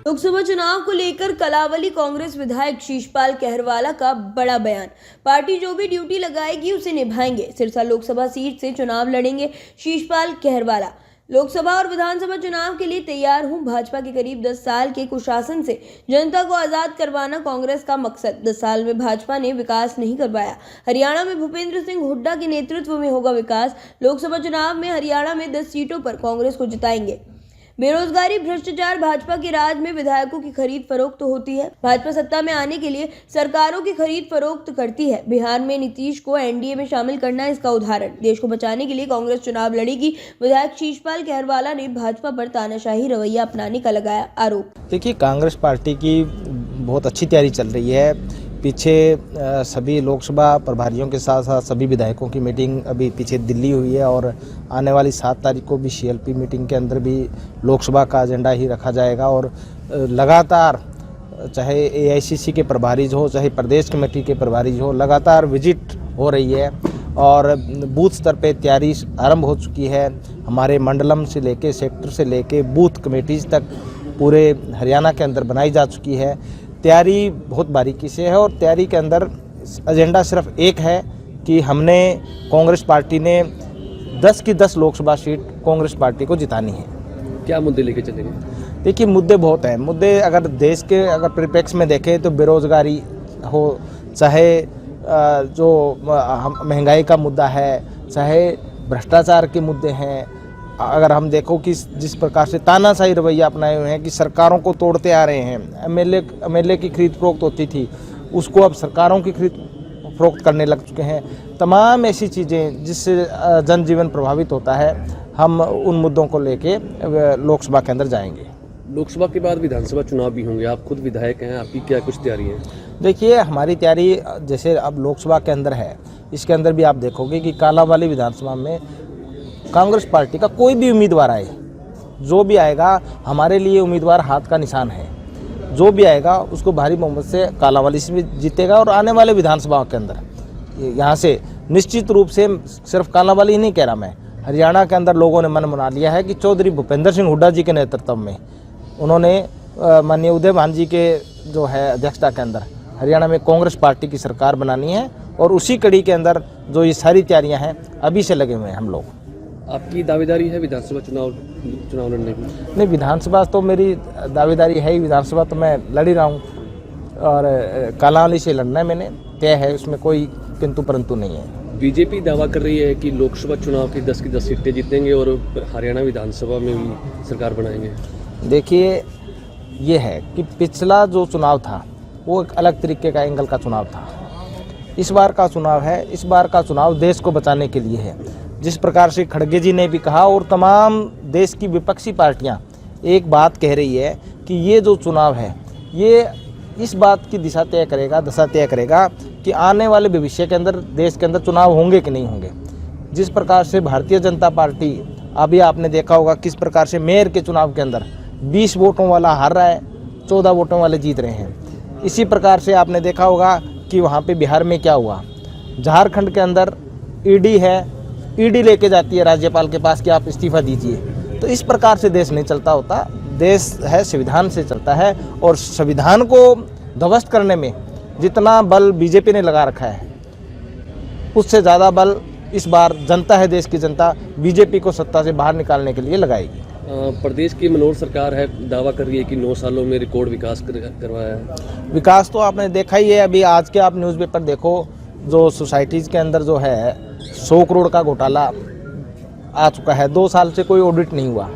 लोकसभा चुनाव को लेकर कलावली कांग्रेस विधायक शीशपाल कहरवाला का बड़ा बयान। पार्टी जो भी ड्यूटी लगाएगी उसे निभाएंगे। सिरसा लोकसभा सीट से चुनाव लड़ेंगे शीशपाल कहरवाला। लोकसभा और विधानसभा चुनाव के लिए तैयार हूं। भाजपा के करीब 10 साल के कुशासन से जनता को आजाद करवाना कांग्रेस का मकसद। 10 साल में भाजपा ने विकास नहीं करवाया। हरियाणा में भूपेंद्र सिंह हुड्डा के नेतृत्व में होगा विकास। लोकसभा चुनाव में हरियाणा में 10 सीटों पर कांग्रेस को जिताएंगे। बेरोजगारी, भ्रष्टाचार, भाजपा के राज में विधायकों की खरीद फरोख्त होती है। भाजपा सत्ता में आने के लिए सरकारों की खरीद फरोख्त करती है। बिहार में नीतीश को एनडीए में शामिल करना इसका उदाहरण। देश को बचाने के लिए कांग्रेस चुनाव लड़ेगी। विधायक शीशपाल कहरवाला ने भाजपा पर तानाशाही रवैया अपनाने का लगाया आरोप। देखिए, कांग्रेस पार्टी की बहुत अच्छी तैयारी चल रही है। पीछे सभी लोकसभा प्रभारियों के साथ साथ सभी विधायकों की मीटिंग अभी पीछे दिल्ली हुई है और आने वाली 7 तारीख को भी सीएलपी मीटिंग के अंदर भी लोकसभा का एजेंडा ही रखा जाएगा। और लगातार चाहे एआईसीसी के प्रभारी हो, चाहे प्रदेश कमेटी के प्रभारी हो, लगातार विजिट हो रही है और बूथ स्तर पे तैयारी आरंभ हो चुकी है। हमारे मंडलम से लेके, सेक्टर से लेके बूथ कमेटीज तक पूरे हरियाणा के अंदर बनाई जा चुकी है। तैयारी बहुत बारीकी से है और तैयारी के अंदर एजेंडा सिर्फ एक है कि हमने कांग्रेस पार्टी ने 10 की 10 लोकसभा सीट कांग्रेस पार्टी को जितानी है। क्या मुद्दे लेके चलेंगे? देखिए, मुद्दे बहुत हैं। मुद्दे अगर देश के परिप्रेक्ष्य में देखें तो बेरोजगारी हो, चाहे जो महंगाई का मुद्दा है, चाहे भ्रष्टाचार के मुद्दे हैं। अगर हम देखो कि जिस प्रकार से तानाशाही रवैया अपनाए हुए हैं कि सरकारों को तोड़ते आ रहे हैं। एमएलए की खरीद फरोख्त होती थी, उसको अब सरकारों की खरीद फरोख्त करने लग चुके हैं। तमाम ऐसी चीज़ें जिससे जनजीवन प्रभावित होता है, हम उन मुद्दों को लेके लोकसभा के अंदर जाएंगे। लोकसभा के बाद विधानसभा चुनाव भी होंगे, आप खुद विधायक हैं, आपकी क्या कुछ तैयारी है? देखिए, हमारी तैयारी जैसे अब लोकसभा के अंदर है, इसके अंदर भी आप देखोगे कि कालावाली विधानसभा में कांग्रेस पार्टी का कोई भी उम्मीदवार आए, जो भी आएगा हमारे लिए उम्मीदवार हाथ का निशान है। जो भी आएगा उसको भारी बहुमत से कालावाली से भी जीतेगा और आने वाले विधानसभा के अंदर यहाँ से निश्चित रूप से सिर्फ कालावाली ही नहीं कह रहा मैं, हरियाणा के अंदर लोगों ने मन बना लिया है कि चौधरी भूपेंद्र सिंह हुड्डा जी के नेतृत्व में उन्होंने माननीय उदय भान जी के जो है अध्यक्षता के अंदर हरियाणा में कांग्रेस पार्टी की सरकार बनानी है। और उसी कड़ी के अंदर जो ये सारी तैयारियाँ हैं अभी से लगे हुए हैं हम लोग। आपकी दावेदारी है विधानसभा चुनाव लड़ने की? नहीं, विधानसभा तो मेरी दावेदारी है ही। विधानसभा तो मैं लड़ ही रहा हूँ और कालावाली से लड़ना है, मैंने तय है, उसमें कोई किंतु परंतु नहीं है। बीजेपी दावा कर रही है कि लोकसभा चुनाव की 10 की 10 सीटें जीतेंगे और हरियाणा विधानसभा में भी सरकार बनाएंगे। देखिए, ये है कि पिछला जो चुनाव था वो एक अलग तरीके का एंगल का चुनाव था। इस बार का चुनाव है, इस बार का चुनाव देश को बचाने के लिए है। जिस प्रकार से खड़गे जी ने भी कहा और तमाम देश की विपक्षी पार्टियां एक बात कह रही है कि ये जो चुनाव है ये इस बात की दशा तय करेगा कि आने वाले भविष्य के अंदर देश के अंदर चुनाव होंगे कि नहीं होंगे। जिस प्रकार से भारतीय जनता पार्टी, अभी आपने देखा होगा किस प्रकार से मेयर के चुनाव के अंदर 20 वोटों वाला हार रहा है, 14 वोटों वाले जीत रहे हैं। इसी प्रकार से आपने देखा होगा कि वहाँ पे बिहार में क्या हुआ। झारखंड के अंदर ईडी है, ईडी लेके जाती है राज्यपाल के पास कि आप इस्तीफा दीजिए। तो इस प्रकार से देश नहीं चलता होता। देश है संविधान से चलता है और संविधान को ध्वस्त करने में जितना बल बीजेपी ने लगा रखा है उससे ज़्यादा बल इस बार जनता है, देश की जनता बीजेपी को सत्ता से बाहर निकालने के लिए लगाएगी। प्रदेश की मनोहर सरकार है, दावा कर रही है कि 9 सालों में रिकॉर्ड विकास करवाया है। विकास तो आपने देखा ही है। अभी आज के आप न्यूज़पेपर देखो, जो सोसाइटीज़ के अंदर जो है 100 करोड़ का घोटाला आ चुका है। 2 साल से कोई ऑडिट नहीं हुआ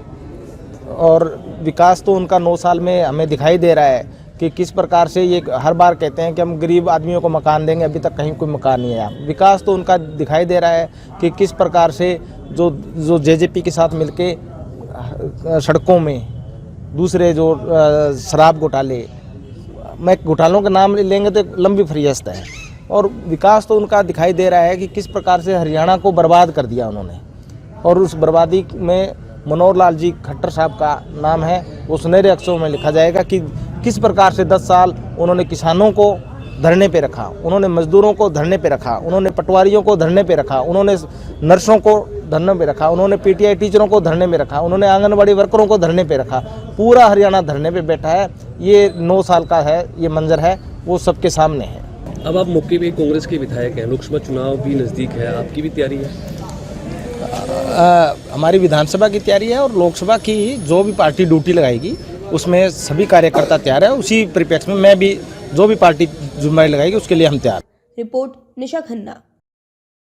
और विकास तो उनका 9 साल में हमें दिखाई दे रहा है कि किस प्रकार से ये हर बार कहते हैं कि हम गरीब आदमियों को मकान देंगे, अभी तक कहीं कोई मकान नहीं आया। विकास तो उनका दिखाई दे रहा है कि किस प्रकार से जो जेजेपी के साथ मिलके सड़कों में दूसरे जो शराब घोटाले, मैं घोटालों के नाम लेंगे तो लंबी फहरिस्त है। और विकास तो उनका दिखाई दे रहा है कि किस प्रकार से हरियाणा को बर्बाद कर दिया उन्होंने। और उस बर्बादी में मनोहर लाल जी खट्टर साहब का नाम है, वो सुनहरे अक्षरों में लिखा जाएगा कि किस प्रकार से 10 साल उन्होंने किसानों को धरने पे रखा, उन्होंने मजदूरों को धरने पे रखा, उन्होंने पटवारियों को धरने पे रखा, उन्होंने नर्सों को धरने पे रखा, उन्होंने पीटीआई टीचरों को धरने में रखा, उन्होंने आंगनबाड़ी वर्करों को धरने पे रखा। पूरा हरियाणा धरने पे बैठा है। ये 9 साल का है, ये मंजर है, वो सबके सामने है। अब आप मौके पे कांग्रेस के विधायक हैं, लोकसभा चुनाव भी नज़दीक है, आपकी भी तैयारी है? हमारी विधानसभा की तैयारी है और लोकसभा की जो भी पार्टी ड्यूटी लगाएगी उसमें सभी कार्यकर्ता तैयार है। उसी परिप्रेक्ष्य में मैं भी जो भी पार्टी जिम्मेदारी लगाएगी उसके लिए हम तैयार। रिपोर्ट निशा खन्ना।